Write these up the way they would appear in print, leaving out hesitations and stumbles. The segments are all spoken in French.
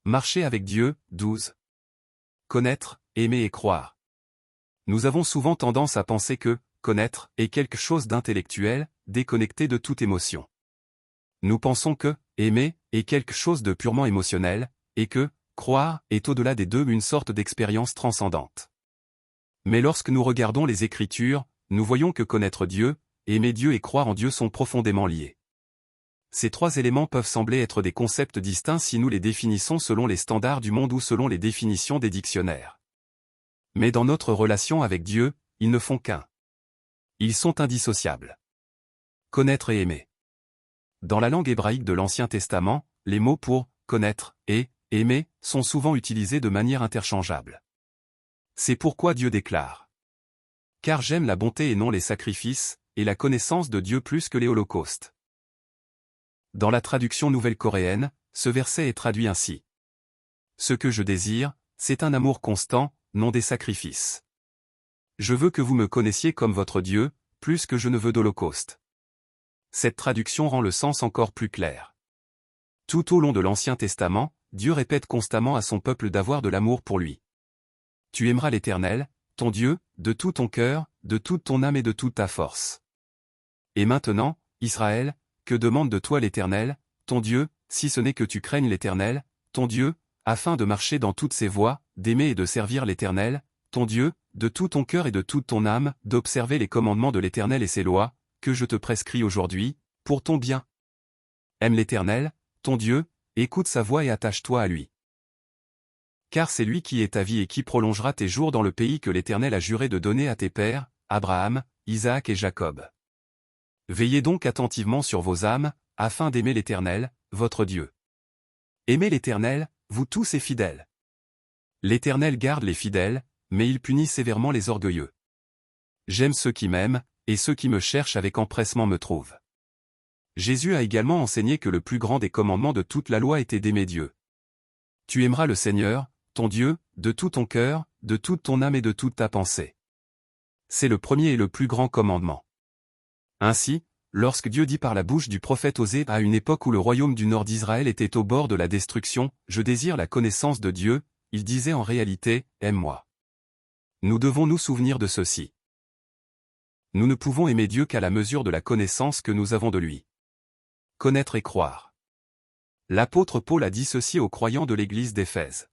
Marcher avec Dieu, 12. Connaître, aimer et croire. Nous avons souvent tendance à penser que connaître est quelque chose d'intellectuel, déconnecté de toute émotion. Nous pensons que aimer est quelque chose de purement émotionnel, et que croire est au-delà des deux une sorte d'expérience transcendante. Mais lorsque nous regardons les Écritures, nous voyons que connaître Dieu, aimer Dieu et croire en Dieu sont profondément liés. Ces trois éléments peuvent sembler être des concepts distincts si nous les définissons selon les standards du monde ou selon les définitions des dictionnaires. Mais dans notre relation avec Dieu, ils ne font qu'un. Ils sont indissociables. Connaître et aimer. Dans la langue hébraïque de l'Ancien Testament, les mots pour connaître et aimer sont souvent utilisés de manière interchangeable. C'est pourquoi Dieu déclare: Car j'aime la bonté et non les sacrifices, et la connaissance de Dieu plus que les holocaustes. Dans la traduction nouvelle coréenne, ce verset est traduit ainsi: Ce que je désire, c'est un amour constant, non des sacrifices. Je veux que vous me connaissiez comme votre Dieu, plus que je ne veux d'holocauste. Cette traduction rend le sens encore plus clair. Tout au long de l'Ancien Testament, Dieu répète constamment à son peuple d'avoir de l'amour pour lui. Tu aimeras l'Éternel, ton Dieu, de tout ton cœur, de toute ton âme et de toute ta force. Et maintenant, Israël, que demande de toi l'Éternel, ton Dieu, si ce n'est que tu craignes l'Éternel, ton Dieu, afin de marcher dans toutes ses voies, d'aimer et de servir l'Éternel, ton Dieu, de tout ton cœur et de toute ton âme, d'observer les commandements de l'Éternel et ses lois, que je te prescris aujourd'hui, pour ton bien. Aime l'Éternel, ton Dieu, écoute sa voix et attache-toi à lui. Car c'est lui qui est ta vie et qui prolongera tes jours dans le pays que l'Éternel a juré de donner à tes pères, Abraham, Isaac et Jacob. Veillez donc attentivement sur vos âmes, afin d'aimer l'Éternel, votre Dieu. Aimez l'Éternel, vous tous et fidèles. L'Éternel garde les fidèles, mais il punit sévèrement les orgueilleux. J'aime ceux qui m'aiment, et ceux qui me cherchent avec empressement me trouvent. Jésus a également enseigné que le plus grand des commandements de toute la loi était d'aimer Dieu. Tu aimeras le Seigneur, ton Dieu, de tout ton cœur, de toute ton âme et de toute ta pensée. C'est le premier et le plus grand commandement. Ainsi, lorsque Dieu dit par la bouche du prophète Osée à une époque où le royaume du nord d'Israël était au bord de la destruction, « Je désire la connaissance de Dieu », il disait en réalité, « Aime-moi ». Nous devons nous souvenir de ceci. Nous ne pouvons aimer Dieu qu'à la mesure de la connaissance que nous avons de lui. Connaître et croire. L'apôtre Paul a dit ceci aux croyants de l'église d'Éphèse.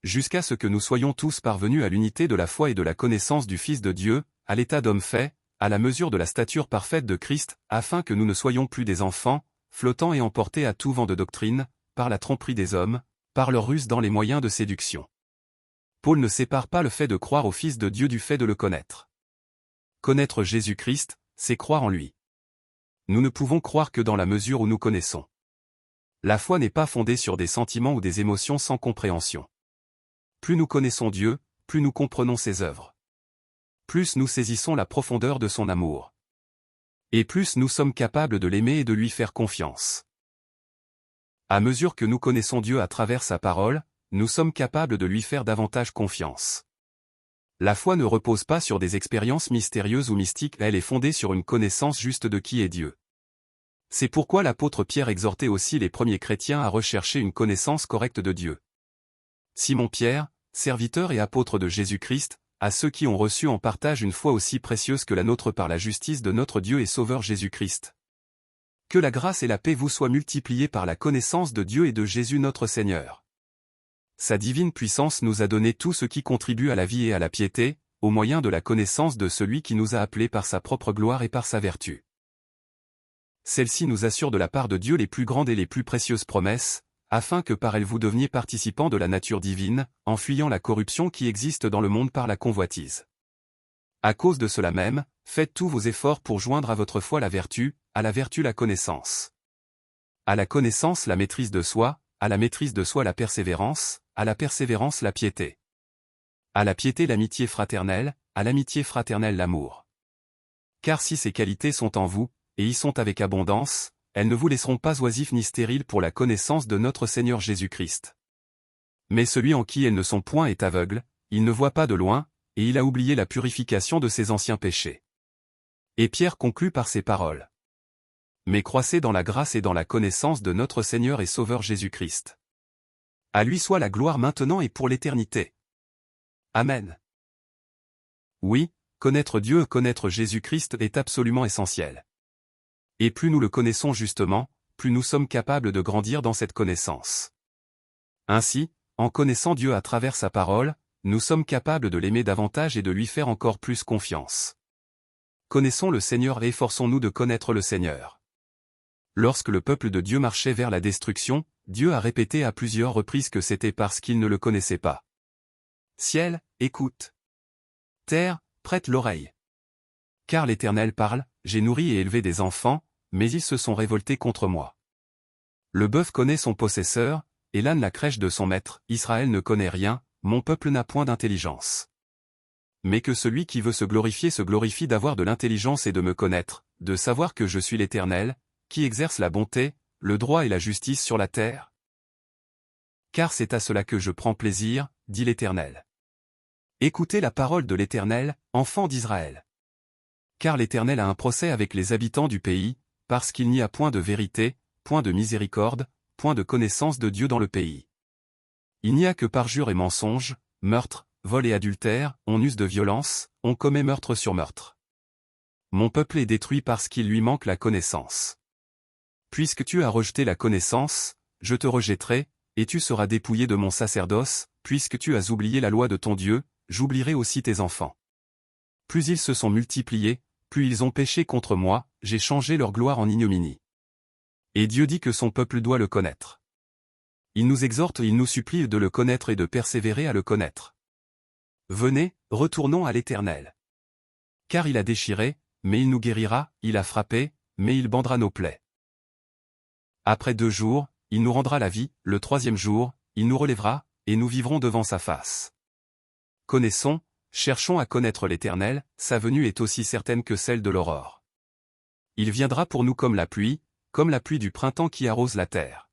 Jusqu'à ce que nous soyons tous parvenus à l'unité de la foi et de la connaissance du Fils de Dieu, à l'état d'homme fait, à la mesure de la stature parfaite de Christ, afin que nous ne soyons plus des enfants, flottant et emportés à tout vent de doctrine, par la tromperie des hommes, par leur ruse dans les moyens de séduction. Paul ne sépare pas le fait de croire au Fils de Dieu du fait de le connaître. Connaître Jésus-Christ, c'est croire en lui. Nous ne pouvons croire que dans la mesure où nous connaissons. La foi n'est pas fondée sur des sentiments ou des émotions sans compréhension. Plus nous connaissons Dieu, plus nous comprenons ses œuvres. Plus nous saisissons la profondeur de son amour. Et plus nous sommes capables de l'aimer et de lui faire confiance. À mesure que nous connaissons Dieu à travers sa parole, nous sommes capables de lui faire davantage confiance. La foi ne repose pas sur des expériences mystérieuses ou mystiques, elle est fondée sur une connaissance juste de qui est Dieu. C'est pourquoi l'apôtre Pierre exhortait aussi les premiers chrétiens à rechercher une connaissance correcte de Dieu. Simon Pierre, serviteur et apôtre de Jésus-Christ, à ceux qui ont reçu en partage une foi aussi précieuse que la nôtre par la justice de notre Dieu et Sauveur Jésus-Christ. Que la grâce et la paix vous soient multipliées par la connaissance de Dieu et de Jésus notre Seigneur. Sa divine puissance nous a donné tout ce qui contribue à la vie et à la piété, au moyen de la connaissance de celui qui nous a appelés par sa propre gloire et par sa vertu. Celle-ci nous assure de la part de Dieu les plus grandes et les plus précieuses promesses, afin que par elles vous deveniez participants de la nature divine, en fuyant la corruption qui existe dans le monde par la convoitise. À cause de cela même, faites tous vos efforts pour joindre à votre foi la vertu, à la vertu la connaissance. À la connaissance la maîtrise de soi, à la maîtrise de soi la persévérance, à la persévérance la piété. À la piété l'amitié fraternelle, à l'amitié fraternelle l'amour. Car si ces qualités sont en vous, et y sont avec abondance, elles ne vous laisseront pas oisifs ni stériles pour la connaissance de notre Seigneur Jésus-Christ. Mais celui en qui elles ne sont point est aveugle, il ne voit pas de loin, et il a oublié la purification de ses anciens péchés. Et Pierre conclut par ces paroles. Mais croissez dans la grâce et dans la connaissance de notre Seigneur et Sauveur Jésus-Christ. À lui soit la gloire maintenant et pour l'éternité. Amen. Oui, connaître Dieu, connaître Jésus-Christ est absolument essentiel. Et plus nous le connaissons justement, plus nous sommes capables de grandir dans cette connaissance. Ainsi, en connaissant Dieu à travers sa parole, nous sommes capables de l'aimer davantage et de lui faire encore plus confiance. Connaissons le Seigneur et efforçons-nous de connaître le Seigneur. Lorsque le peuple de Dieu marchait vers la destruction, Dieu a répété à plusieurs reprises que c'était parce qu'il ne le connaissait pas. Ciel, écoute. Terre, prête l'oreille. Car l'Éternel parle, j'ai nourri et élevé des enfants, mais ils se sont révoltés contre moi. Le bœuf connaît son possesseur, et l'âne la crèche de son maître, Israël ne connaît rien, mon peuple n'a point d'intelligence. Mais que celui qui veut se glorifie d'avoir de l'intelligence et de me connaître, de savoir que je suis l'Éternel, qui exerce la bonté, le droit et la justice sur la terre. Car c'est à cela que je prends plaisir, dit l'Éternel. Écoutez la parole de l'Éternel, enfants d'Israël. Car l'Éternel a un procès avec les habitants du pays, parce qu'il n'y a point de vérité, point de miséricorde, point de connaissance de Dieu dans le pays. Il n'y a que parjure et mensonge, meurtre, vol et adultère, on use de violence, on commet meurtre sur meurtre. Mon peuple est détruit parce qu'il lui manque la connaissance. Puisque tu as rejeté la connaissance, je te rejetterai, et tu seras dépouillé de mon sacerdoce, puisque tu as oublié la loi de ton Dieu, j'oublierai aussi tes enfants. Plus ils se sont multipliés, plus ils ont péché contre moi, j'ai changé leur gloire en ignominie. Et Dieu dit que son peuple doit le connaître. Il nous exhorte et il nous supplie de le connaître et de persévérer à le connaître. Venez, retournons à l'Éternel. Car il a déchiré, mais il nous guérira, il a frappé, mais il bandera nos plaies. Après 2 jours, il nous rendra la vie, le 3e jour, il nous relèvera, et nous vivrons devant sa face. Connaissons, cherchons à connaître l'Éternel, sa venue est aussi certaine que celle de l'aurore. Il viendra pour nous comme la pluie du printemps qui arrose la terre.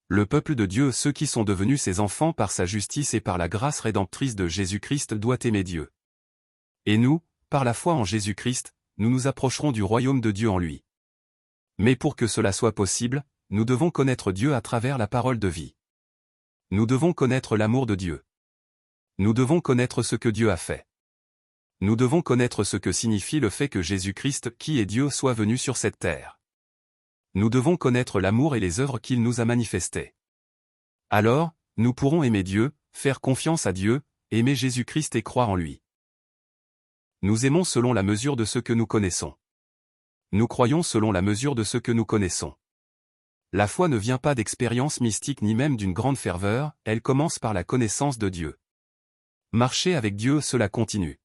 Le peuple de Dieu, ceux qui sont devenus ses enfants par sa justice et par la grâce rédemptrice de Jésus-Christ doit aimer Dieu. Et nous, par la foi en Jésus-Christ, nous nous approcherons du royaume de Dieu en lui. Mais pour que cela soit possible, nous devons connaître Dieu à travers la parole de vie. Nous devons connaître l'amour de Dieu. Nous devons connaître ce que Dieu a fait. Nous devons connaître ce que signifie le fait que Jésus-Christ, qui est Dieu, soit venu sur cette terre. Nous devons connaître l'amour et les œuvres qu'il nous a manifestées. Alors, nous pourrons aimer Dieu, faire confiance à Dieu, aimer Jésus-Christ et croire en lui. Nous aimons selon la mesure de ce que nous connaissons. Nous croyons selon la mesure de ce que nous connaissons. La foi ne vient pas d'expériences mystiques ni même d'une grande ferveur, elle commence par la connaissance de Dieu. Marcher avec Dieu, cela continue.